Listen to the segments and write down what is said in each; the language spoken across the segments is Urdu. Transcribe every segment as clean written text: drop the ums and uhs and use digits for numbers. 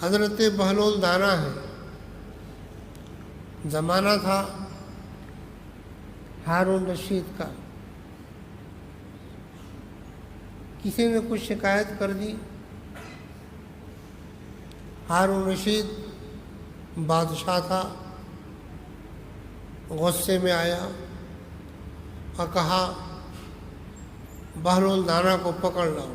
حضرت بہلول دانا ہے. زمانہ تھا ہارون رشید کا. کسی نے کچھ شکایت کر دی. ہارون رشید بادشاہ تھا، غصے میں آیا اور کہا بہلول دانا کو پکڑ لاؤ.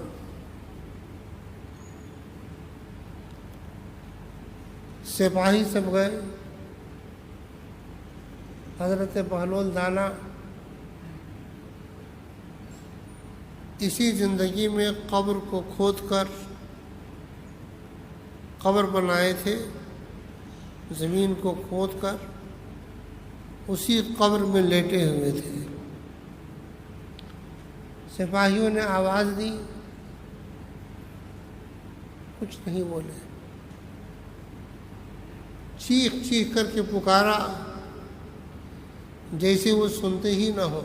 سپاہی سب گئے. حضرت بہلول دانا اسی زندگی میں قبر کو کھود کر قبر بنائے تھے. زمین کو کھود کر اسی قبر میں لیٹے ہوئے تھے. سپاہیوں نے آواز دی، کچھ نہیں بولے. چیخ چیخ کر کے پکارا جیسے وہ سنتے ہی نہ ہو.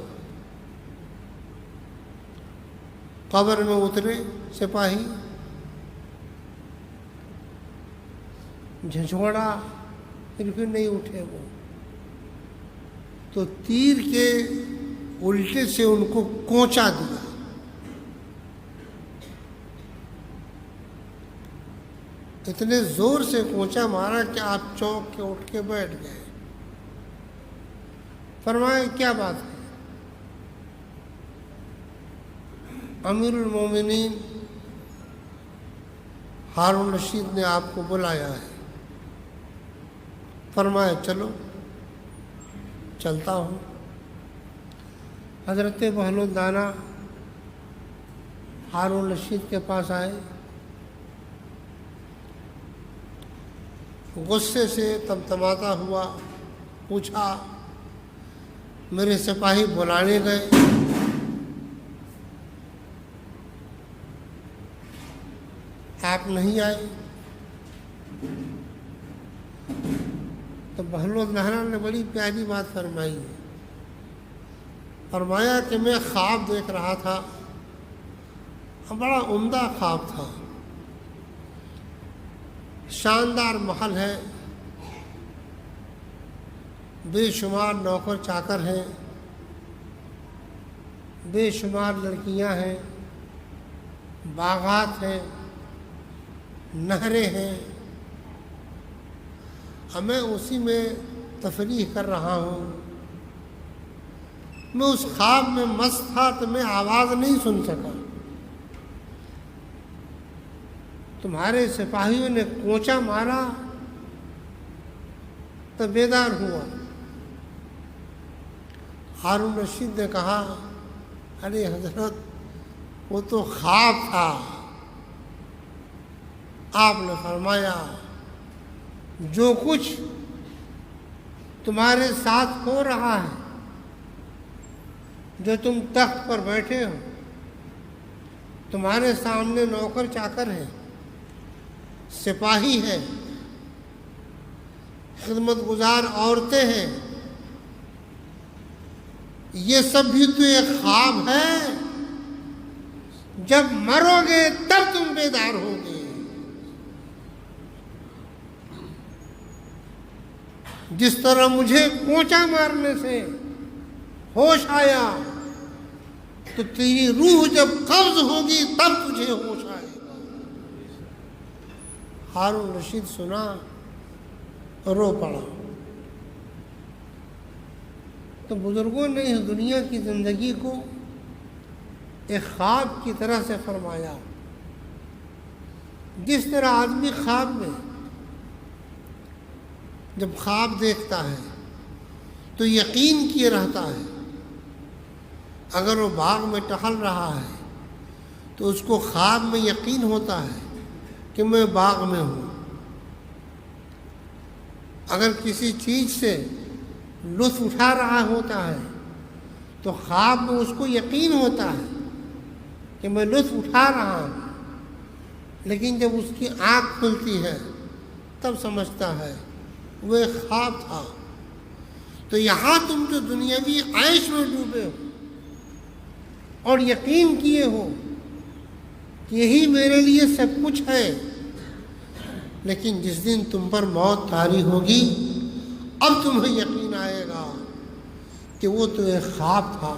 قبر میں اترے سپاہی، جھنجھوڑا، پھر نہیں اٹھے وہ. تو تیر کے الٹے سے ان کو کوچا دیا. اتنے زور سے کوچا مارا کہ آپ چونک کے اٹھ کے بیٹھ گئے. فرمایا کیا بات ہے؟ امیر المومنین ہارون رشید نے آپ کو بلایا ہے. فرمایا چلو. چلتا ہوں. حضرت بہلول دانا ہارون رشید کے پاس آئے. غصے سے تمتماتا ہوا پوچھا، میرے سپاہی بلانے گئے، آپ نہیں آئے؟ تو بہلول دانا نے بڑی پیاری بات فرمائی. فرمایا کہ میں خواب دیکھ رہا تھا، بڑا عمدہ خواب تھا. شاندار محل ہے، بے شمار نوکر چاکر ہیں، بے شمار لڑکیاں ہیں، باغات ہیں، نہریں ہیں. میں اسی میں تفریح کر رہا ہوں. میں اس خواب میں مست تھا تو میں آواز نہیں سن سکا. تمہارے سپاہیوں نے کوچا مارا تو بیدار ہوا. ہارون رشید نے کہا، ارے حضرت وہ تو خواب تھا. آپ نے فرمایا جو کچھ تمہارے ساتھ ہو رہا ہے، جو تم تخت پر بیٹھے ہو، تمہارے سامنے نوکر چاکر ہیں، سپاہی ہیں، خدمت گزار عورتیں ہیں، یہ سب بھی تو ایک خواب ہے. جب مرو گے تب تم بیدار ہوگے. جس طرح مجھے کوچا مارنے سے ہوش آیا تو تیری روح جب قبض ہوگی تب تجھے ہوش آئے گا. ہارون رشید سنا، رو پڑا. تو بزرگوں نے اس دنیا کی زندگی کو ایک خواب کی طرح سے فرمایا. جس طرح آدمی خواب میں جب خواب دیکھتا ہے تو یقین کیے رہتا ہے. اگر وہ باغ میں ٹہل رہا ہے تو اس کو خواب میں یقین ہوتا ہے کہ میں باغ میں ہوں. اگر کسی چیز سے لطف اٹھا رہا ہوتا ہے تو خواب میں اس کو یقین ہوتا ہے کہ میں لطف اٹھا رہا ہوں. لیکن جب اس کی آنکھ کھلتی ہے تب سمجھتا ہے وہ ایک خواب تھا. تو یہاں تم جو دنیاوی عیش میں ڈوبے ہو اور یقین کیے ہو کہ یہی میرے لیے سب کچھ ہے، لیکن جس دن تم پر موت طاری ہوگی اب تمہیں یقین آئے گا کہ وہ تو ایک خواب تھا،